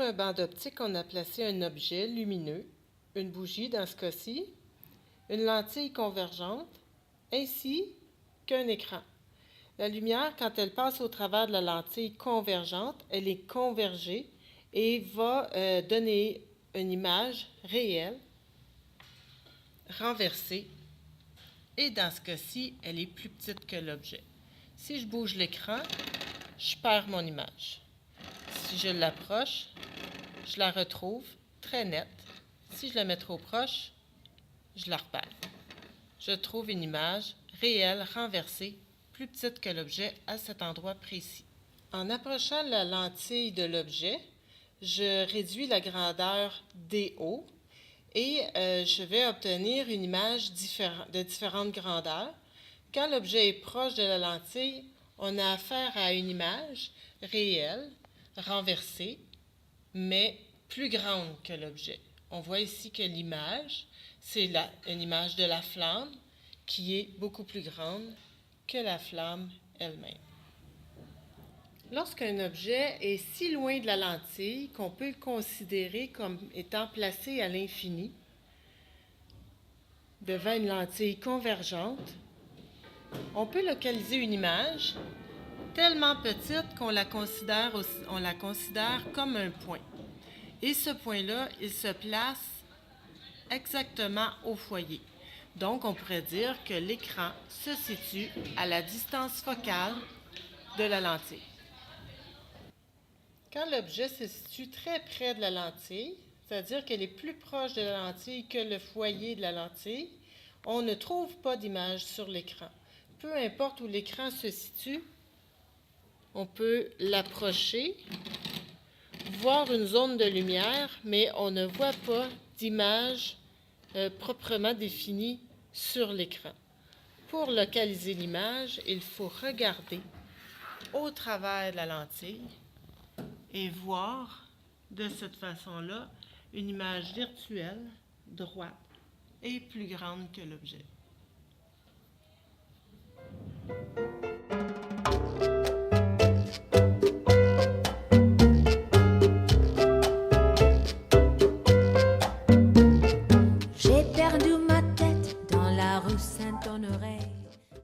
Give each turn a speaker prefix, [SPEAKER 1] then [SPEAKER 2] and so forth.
[SPEAKER 1] un banc d'optique, on a placé un objet lumineux, une bougie dans ce cas-ci, une lentille convergente, ainsi qu'un écran. La lumière, quand elle passe au travers de la lentille convergente, elle est convergée et va donner une image réelle, renversée, et dans ce cas-ci, elle est plus petite que l'objet. Si je bouge l'écran, je perds mon image. Si je l'approche, je la retrouve très nette. Si je la mets trop proche, je la repère. Je trouve une image réelle, renversée, plus petite que l'objet à cet endroit précis. En approchant la lentille de l'objet, je réduis la grandeur des hauts et je vais obtenir une image de différentes grandeurs. Quand l'objet est proche de la lentille, on a affaire à une image réelle, renversée, mais plus grande que l'objet. On voit ici que l'image, c'est une image de la flamme qui est beaucoup plus grande que la flamme elle-même. Lorsqu'un objet est si loin de la lentille qu'on peut le considérer comme étant placé à l'infini, devant une lentille convergente, on peut localiser une image tellement petite qu'on la considère comme un point. Et ce point-là, il se place exactement au foyer. Donc, on pourrait dire que l'écran se situe à la distance focale de la lentille. Quand l'objet se situe très près de la lentille, c'est-à-dire qu'elle est plus proche de la lentille que le foyer de la lentille, on ne trouve pas d'image sur l'écran. Peu importe où l'écran se situe, on peut l'approcher, voir une zone de lumière, mais on ne voit pas d'image proprement définie sur l'écran. Pour localiser l'image, il faut regarder au travers de la lentille et voir de cette façon-là une image virtuelle, droite et plus grande que l'objet.